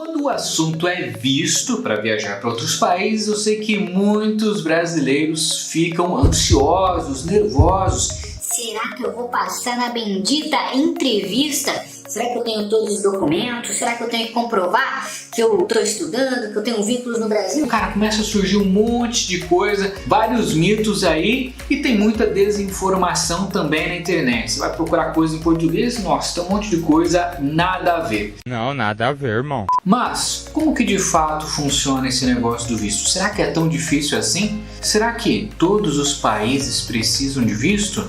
Quando o assunto é visto para viajar para outros países, eu sei que muitos brasileiros ficam ansiosos, nervosos. Será que eu vou passar na bendita entrevista? Será que eu tenho todos os documentos? Será que eu tenho que comprovar que eu estou estudando, que eu tenho vínculos no Brasil? Cara, começa a surgir um monte de coisa, vários mitos aí e tem muita desinformação também na internet. Você vai procurar coisa em português, nossa, tem um monte de coisa nada a ver. Não, nada a ver, irmão. Mas, como que de fato funciona esse negócio do visto? Será que é tão difícil assim? Será que todos os países precisam de visto?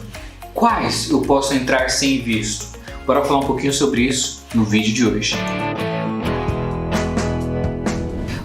Quais eu posso entrar sem visto? Bora falar um pouquinho sobre isso no vídeo de hoje.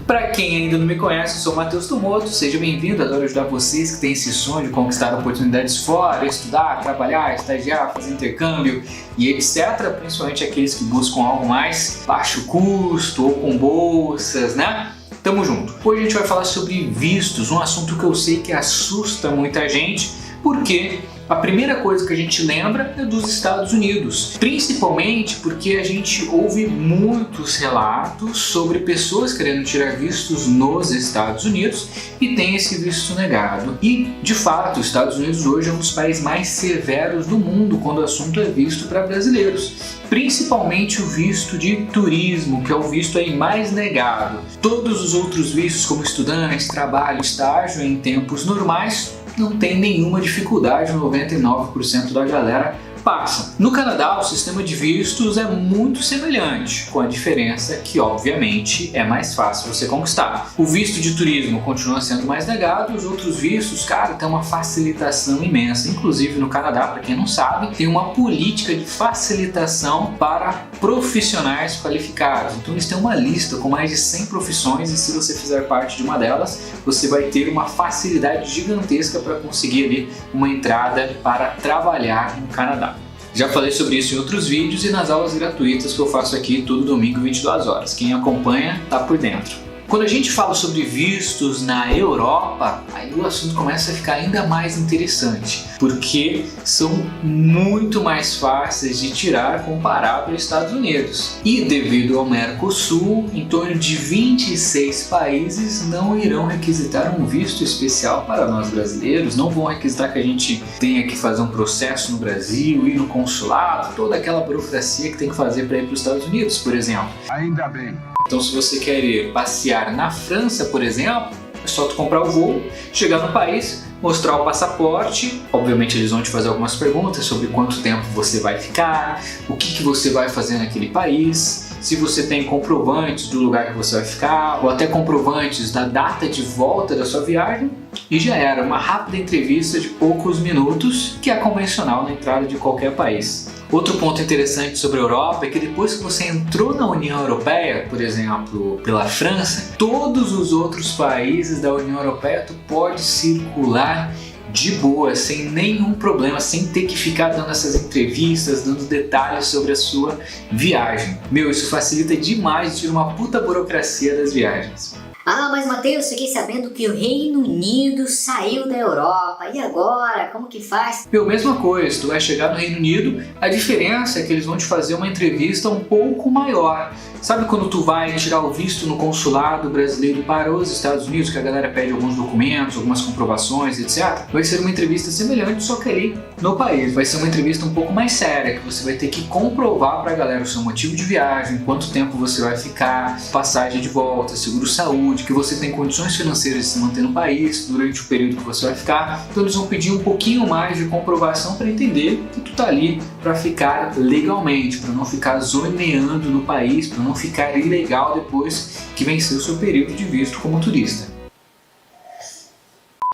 Para quem ainda não me conhece, eu sou o Matheus Tomoto, seja bem-vindo, adoro ajudar vocês que têm esse sonho de conquistar oportunidades fora, estudar, trabalhar, estagiar, fazer intercâmbio e etc, principalmente aqueles que buscam algo mais baixo custo ou com bolsas, né? Tamo junto. Hoje a gente vai falar sobre vistos, um assunto que eu sei que assusta muita gente, porque a primeira coisa que a gente lembra é dos Estados Unidos, principalmente porque a gente ouve muitos relatos sobre pessoas querendo tirar vistos nos Estados Unidos e tem esse visto negado. E, de fato, os Estados Unidos hoje é um dos países mais severos do mundo quando o assunto é visto para brasileiros, principalmente o visto de turismo, que é o visto aí mais negado. Todos os outros vistos, como estudante, trabalho, estágio, em tempos normais, não tem nenhuma dificuldade, 99% da galera passa. No Canadá, o sistema de vistos é muito semelhante, com a diferença que, obviamente, é mais fácil você conquistar. O visto de turismo continua sendo mais negado, os outros vistos, cara, tem uma facilitação imensa. Inclusive, no Canadá, para quem não sabe, tem uma política de facilitação para profissionais qualificados. Então, eles têm uma lista com mais de 100 profissões e se você fizer parte de uma delas, você vai ter uma facilidade gigantesca para conseguir ali uma entrada para trabalhar no Canadá. Já falei sobre isso em outros vídeos e nas aulas gratuitas que eu faço aqui todo domingo, 22 horas. Quem acompanha tá por dentro. Quando a gente fala sobre vistos na Europa, aí o assunto começa a ficar ainda mais interessante, porque são muito mais fáceis de tirar comparado aos Estados Unidos. E devido ao Mercosul, em torno de 26 países não irão requisitar um visto especial para nós brasileiros, não vão requisitar que a gente tenha que fazer um processo no Brasil, ir no consulado, toda aquela burocracia que tem que fazer para ir para os Estados Unidos, por exemplo. Ainda bem. Então, se você quer ir passear na França, por exemplo, é só tu comprar o voo, chegar no país, mostrar o passaporte. Obviamente eles vão te fazer algumas perguntas sobre quanto tempo você vai ficar, o que você vai fazer naquele país, se você tem comprovantes do lugar que você vai ficar, ou até comprovantes da data de volta da sua viagem. E já era uma rápida entrevista de poucos minutos, que é convencional na entrada de qualquer país. Outro ponto interessante sobre a Europa é que depois que você entrou na União Europeia, por exemplo, pela França, todos os outros países da União Europeia tu pode circular de boa, sem nenhum problema, sem ter que ficar dando essas entrevistas, dando detalhes sobre a sua viagem. Meu, isso facilita demais, tira uma puta burocracia das viagens. Ah, mas Matheus, fiquei sabendo que o Reino Unido saiu da Europa. E agora? Como que faz? Meu, mesma coisa, tu vai chegar no Reino Unido, a diferença é que eles vão te fazer uma entrevista um pouco maior. Sabe quando tu vai tirar o visto no consulado brasileiro para os Estados Unidos, que a galera pede alguns documentos, algumas comprovações, etc? Vai ser uma entrevista semelhante, só que ali no país. Vai ser uma entrevista um pouco mais séria, que você vai ter que comprovar para a galera o seu motivo de viagem, quanto tempo você vai ficar, passagem de volta, seguro-saúde, que você tem condições financeiras de se manter no país durante o período que você vai ficar. Então eles vão pedir um pouquinho mais de comprovação para entender que tu tá ali para ficar legalmente, para não ficar zoneando no país, para não ficar ilegal depois que vencer o seu período de visto como turista.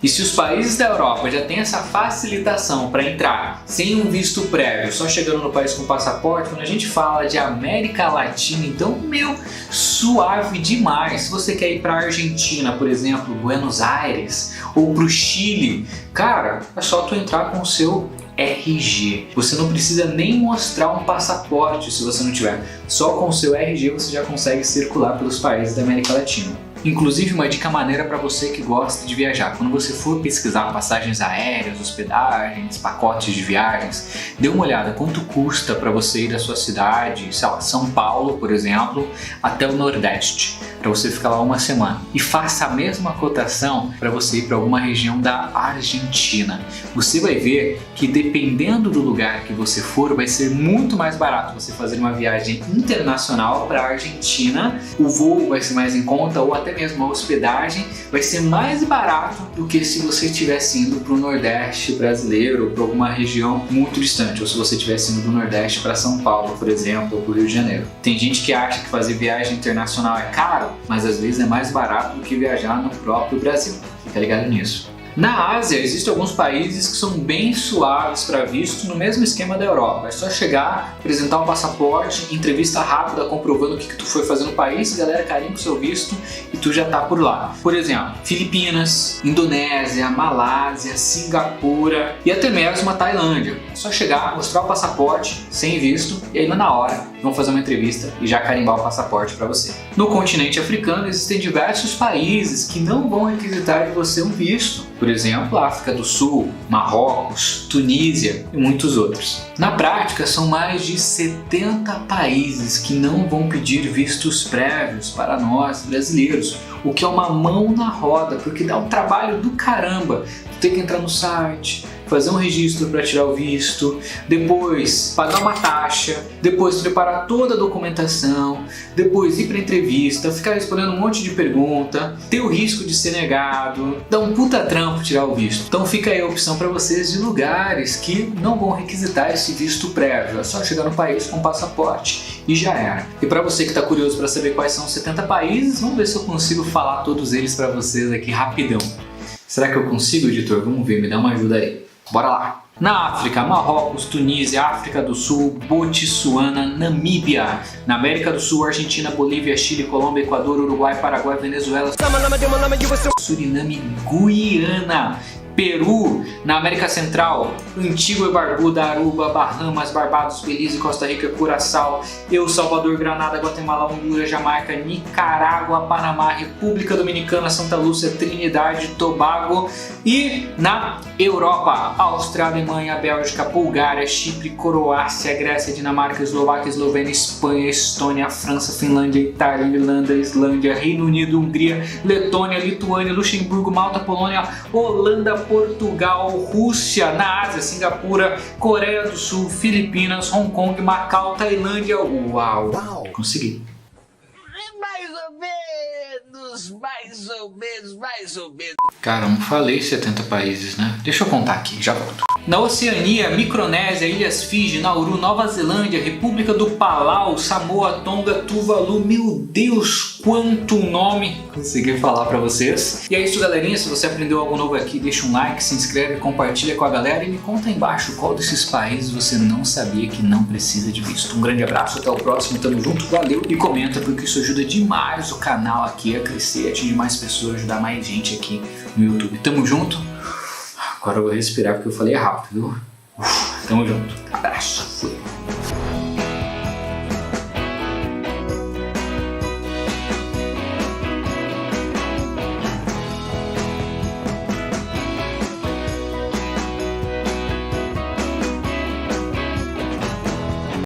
E se os países da Europa já têm essa facilitação para entrar sem um visto prévio, só chegando no país com passaporte, quando a gente fala de América Latina, então, meu, suave demais. Se você quer ir para a Argentina, por exemplo, Buenos Aires, ou para o Chile, cara, é só tu entrar com o seu RG. Você não precisa nem mostrar um passaporte se você não tiver. Só com o seu RG você já consegue circular pelos países da América Latina. Inclusive uma dica maneira para você que gosta de viajar. Quando você for pesquisar passagens aéreas, hospedagens, pacotes de viagens, dê uma olhada quanto custa para você ir da sua cidade, sei lá, São Paulo, por exemplo, até o Nordeste, para você ficar lá uma semana. E faça a mesma cotação para você ir para alguma região da Argentina. Você vai ver que dependendo do lugar que você for, vai ser muito mais barato você fazer uma viagem internacional para a Argentina. O voo vai ser mais em conta, ou até mesmo a hospedagem vai ser mais barato do que se você estivesse indo para o Nordeste brasileiro ou para alguma região muito distante, ou se você estivesse indo do Nordeste para São Paulo, por exemplo, ou para o Rio de Janeiro. Tem gente que acha que fazer viagem internacional é caro, mas às vezes é mais barato do que viajar no próprio Brasil. Fica ligado nisso. Na Ásia, existem alguns países que são bem suaves para visto, no mesmo esquema da Europa. É só chegar, apresentar um passaporte, entrevista rápida comprovando o que tu foi fazer no país, galera carimba o seu visto e tu já tá por lá. Por exemplo, Filipinas, Indonésia, Malásia, Singapura e até mesmo a Tailândia. É só chegar, mostrar o passaporte sem visto e aí na hora vão fazer uma entrevista e já carimbar o passaporte para você. No continente africano existem diversos países que não vão requisitar de você um visto. Por exemplo, África do Sul, Marrocos, Tunísia e muitos outros. Na prática, são mais de 70 países que não vão pedir vistos prévios para nós brasileiros, o que é uma mão na roda, porque dá um trabalho do caramba. Tu tem que entrar no site, fazer um registro para tirar o visto, depois pagar uma taxa, depois preparar toda a documentação, depois ir para entrevista, ficar respondendo um monte de pergunta, ter o risco de ser negado, dá um puta trampo tirar o visto. Então fica aí a opção para vocês de lugares que não vão requisitar esse visto prévio, é só chegar no país com passaporte e já era. E para você que está curioso para saber quais são os 70 países, vamos ver se eu consigo falar todos eles para vocês aqui rapidão. Será que eu consigo, editor? Vamos ver, me dá uma ajuda aí. Bora lá! Na África, Marrocos, Tunísia, África do Sul, Botsuana, Namíbia. Na América do Sul, Argentina, Bolívia, Chile, Colômbia, Equador, Uruguai, Paraguai, Venezuela, Suriname, Guiana. Peru, na América Central, Antigua e Barbuda, Aruba, Bahamas, Barbados, Belize, Costa Rica, Curaçao, El Salvador, Granada, Guatemala, Honduras, Jamaica, Nicarágua, Panamá, República Dominicana, Santa Lúcia, Trinidade, Tobago. E na Europa, Áustria, Alemanha, Bélgica, Bulgária, Chipre, Croácia, Grécia, Dinamarca, Eslováquia, Eslovênia, Espanha, Estônia, França, Finlândia, Itália, Irlanda, Islândia, Reino Unido, Hungria, Letônia, Lituânia, Luxemburgo, Malta, Polônia, Holanda, Portugal, Rússia, na Ásia, Singapura, Coreia do Sul, Filipinas, Hong Kong, Macau, Tailândia. Uau! Consegui! Mais ou menos. Cara, não falei 70 países, né? Deixa eu contar aqui, já volto. Na Oceania, Micronésia, Ilhas Fiji, Nauru, Nova Zelândia, República do Palau, Samoa, Tonga, Tuvalu. Meu Deus, quanto nome! Consegui falar pra vocês. E é isso, galerinha. Se você aprendeu algo novo aqui, deixa um like, se inscreve, compartilha com a galera e me conta aí embaixo qual desses países você não sabia que não precisa de visto. Um grande abraço, até o próximo, tamo junto, valeu! E comenta porque isso ajuda demais o canal aqui a crescer, atingir mais pessoas, ajudar mais gente aqui no YouTube. Tamo junto! Agora eu vou respirar porque eu falei rápido, viu? Tamo junto. Abraço. Fui.